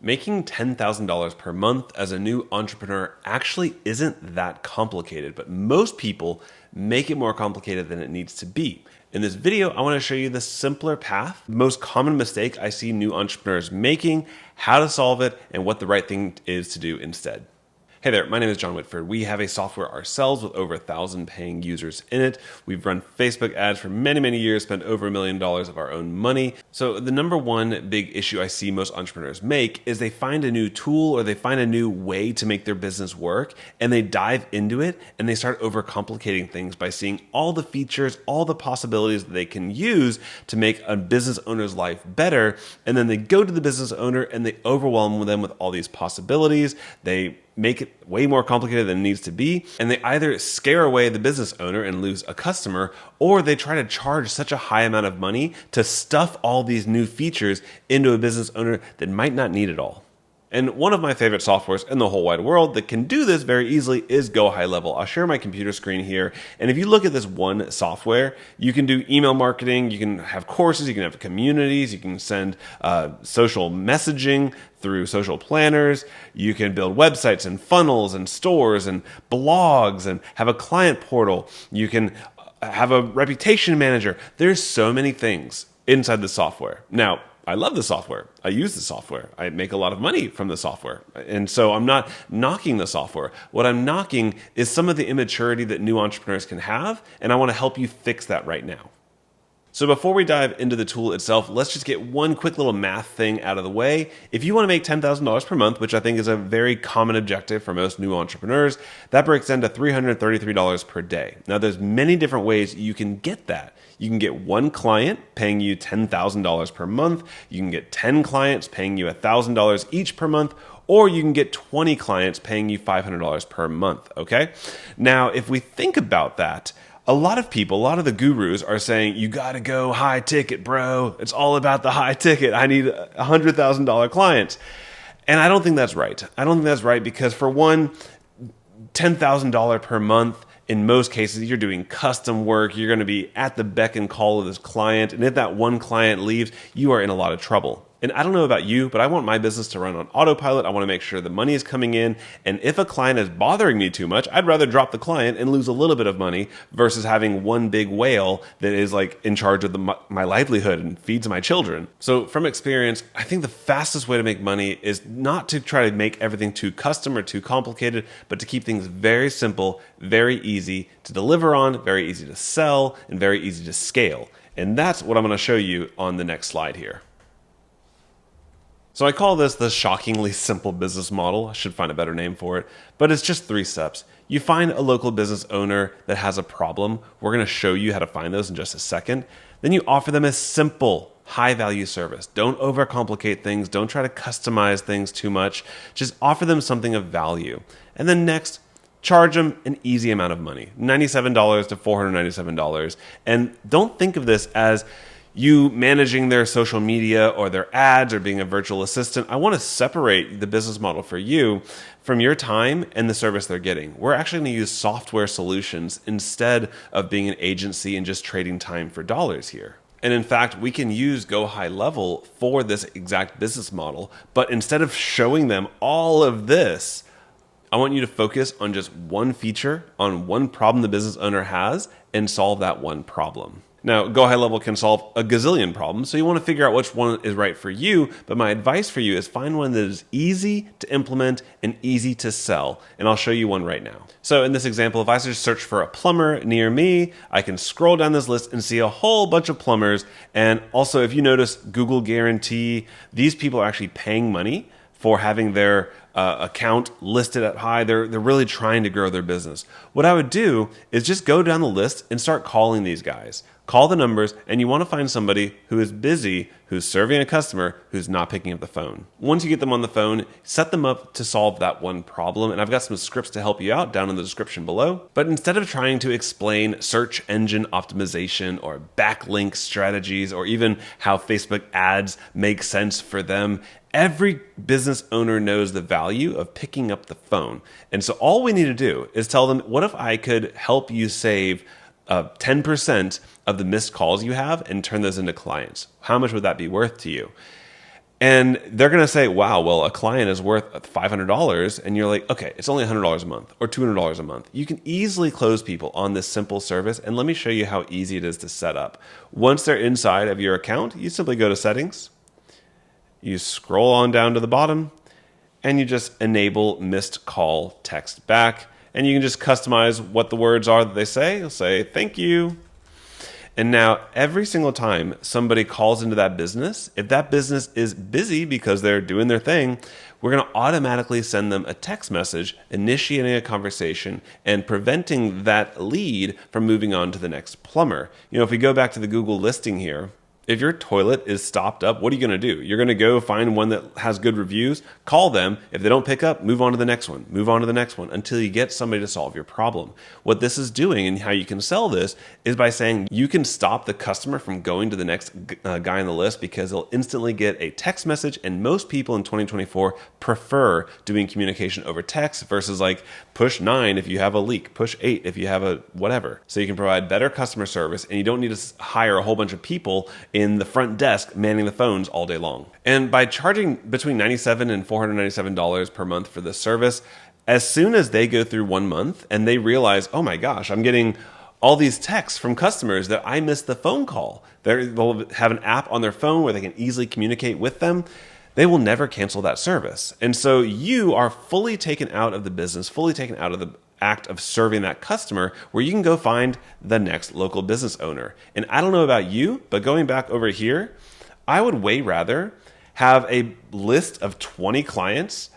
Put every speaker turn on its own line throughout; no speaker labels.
Making $10,000 per month as a new entrepreneur actually isn't that complicated, but most people make it more complicated than it needs to be. In this video, I want to show you the simpler path, the most common mistake I see new entrepreneurs making, how to solve it, and what the right thing is to do instead. Hey there, my name is John Whitford. We have a software ourselves with over 1,000 paying users in it. We've run Facebook ads for many years, spent over $1 million of our own money. So the number one big issue I see most entrepreneurs make is they find a new tool or they find a new way to make their business work, and they dive into it and they start overcomplicating things by seeing all the features, all the possibilities that they can use to make a business owner's life better. And then they go to the business owner and they overwhelm them with all these possibilities. They make it way more complicated than it needs to be, and they either scare away the business owner and lose a customer, or they try to charge such a high amount of money to stuff all these new features into a business owner that might not need it all. And one of my favorite softwares in the whole wide world that can do this very easily is Go High Level. I'll share my computer screen here. And if you look at this one software, you can do email marketing, you can have courses, you can have communities, you can send social messaging through social planners, you can build websites and funnels and stores and blogs and have a client portal. You can have a reputation manager. There's so many things inside the software. Now, I love the software. I use the software. I make a lot of money from the software. And so I'm not knocking the software. What I'm knocking is some of the immaturity that new entrepreneurs can have, and I want to help you fix that right now. So before we dive into the tool itself, let's just get one quick little math thing out of the way. If you want to make $10,000 per month, which I think is a very common objective for most new entrepreneurs, that breaks down to $333 per day. Now, there's many different ways you can get that. You can get one client paying you $10,000 per month. You can get 10 clients paying you $1,000 each per month, or you can get 20 clients paying you $500 per month, okay? Now, if we think about that, a lot of people, a lot of the gurus are saying, you got to go high ticket, bro. It's all about the high ticket. I need $100,000 clients. And I don't think that's right. I don't think that's right because, for one, $10,000 per month, in most cases, you're doing custom work. You're going to be at the beck and call of this client. And if that one client leaves, you are in a lot of trouble. And I don't know about you, but I want my business to run on autopilot. I want to make sure the money is coming in. And if a client is bothering me too much, I'd rather drop the client and lose a little bit of money versus having one big whale that is like in charge of my livelihood and feeds my children. So from experience, I think the fastest way to make money is not to try to make everything too custom or too complicated, but to keep things very simple, very easy to deliver on, very easy to sell, and very easy to scale. And that's what I'm going to show you on the next slide here. So I call this the shockingly simple business model. I should find a better name for it, but it's just 3 steps. You find a local business owner that has a problem. We're going to show you how to find those in just a second. Then you offer them a simple, high-value service. Don't overcomplicate things. Don't try to customize things too much. Just offer them something of value. And then next, charge them an easy amount of money, $97 to $497. And don't think of this as you managing their social media or their ads or being a virtual assistant. I want to separate the business model for you from your time and the service they're getting. We're actually going to use software solutions instead of being an agency and just trading time for dollars here. And in fact, we can use Go High Level for this exact business model, but instead of showing them all of this, I want you to focus on just one feature, on one problem the business owner has, and solve that one problem. Now, Go High Level can solve a gazillion problems, so you want to figure out which one is right for you, but my advice for you is find one that is easy to implement and easy to sell, and I'll show you one right now. So in this example, if I just search for a plumber near me, I can scroll down this list and see a whole bunch of plumbers, and also if you notice Google Guarantee, these people are actually paying money for having their account listed up high. They're really trying to grow their business. What I would do is just go down the list and start calling these guys. Call the numbers, and you want to find somebody who is busy, who's serving a customer, who's not picking up the phone. Once you get them on the phone, set them up to solve that one problem, and I've got some scripts to help you out down in the description below. But instead of trying to explain search engine optimization or backlink strategies or even how Facebook ads make sense for them, every business owner knows the value of picking up the phone. And so all we need to do is tell them, what if I could help you save 10% of the missed calls you have and turn those into clients? How much would that be worth to you? And they're going to say, wow, well, a client is worth $500. And you're like, okay, it's only $100 a month or $200 a month. You can easily close people on this simple service. And let me show you how easy it is to set up. Once they're inside of your account, you simply go to settings. You scroll on down to the bottom and you just enable missed call text back. And you can just customize what the words are that they say. You'll say, thank you. And now every single time somebody calls into that business, if that business is busy because they're doing their thing, we're going to automatically send them a text message initiating a conversation and preventing that lead from moving on to the next plumber. If we go back to the Google listing here, if your toilet is stopped up, what are you going to do? You're going to go find one that has good reviews, call them. If they don't pick up, move on to the next one, move on to the next one until you get somebody to solve your problem. What this is doing and how you can sell this is by saying you can stop the customer from going to the next guy on the list because they'll instantly get a text message. And most people in 2024 prefer doing communication over text versus like push 9 if you have a leak, push 8 if you have a whatever. So you can provide better customer service and you don't need to hire a whole bunch of people in the front desk manning the phones all day long. And by charging between $97 and $497 per month for this service, as soon as they go through 1 month and they realize, oh my gosh, I'm getting all these texts from customers that I missed the phone call. They'll have an app on their phone where they can easily communicate with them. They will never cancel that service. And so you are fully taken out of the business, fully taken out of the act of serving that customer, where you can go find the next local business owner. And I don't know about you, but going back over here, I would way rather have a list of 20 clients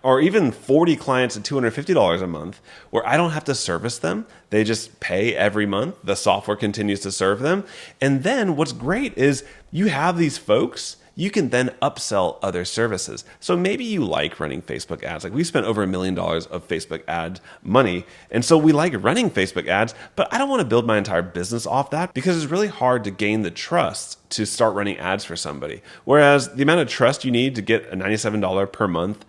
or even 40 clients at $250 a month where I don't have to service them. They just pay every month. The software continues to serve them. And then what's great is you have these folks, you can then upsell other services. So maybe you like running Facebook ads. Like we spent over $1 million of Facebook ad money. And so we like running Facebook ads, but I don't want to build my entire business off that because it's really hard to gain the trust to start running ads for somebody. Whereas the amount of trust you need to get a $97 per month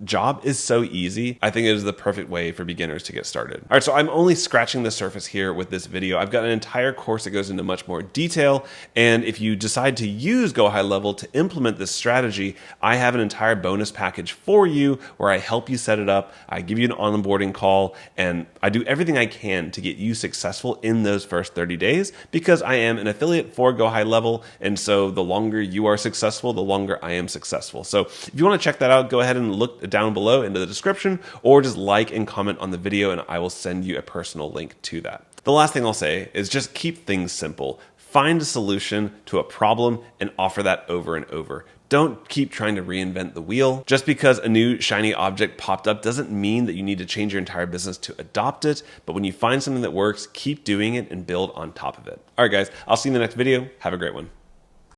job is so easy. I think it is the perfect way for beginners to get started. All right, so I'm only scratching the surface here with this video. I've got an entire course that goes into much more detail. And if you decide to use Go High Level to implement this strategy, I have an entire bonus package for you where I help you set it up. I give you an onboarding call and I do everything I can to get you successful in those first 30 days because I am an affiliate for Go High Level. And so the longer you are successful, the longer I am successful. So if you want to check that out, go ahead and look down below into the description or just like and comment on the video and I will send you a personal link to that. The last thing I'll say is just keep things simple. Find a solution to a problem and offer that over and over. Don't keep trying to reinvent the wheel. Just because a new shiny object popped up doesn't mean that you need to change your entire business to adopt it. But when you find something that works, keep doing it and build on top of it. All right, guys, I'll see you in the next video. Have a great one.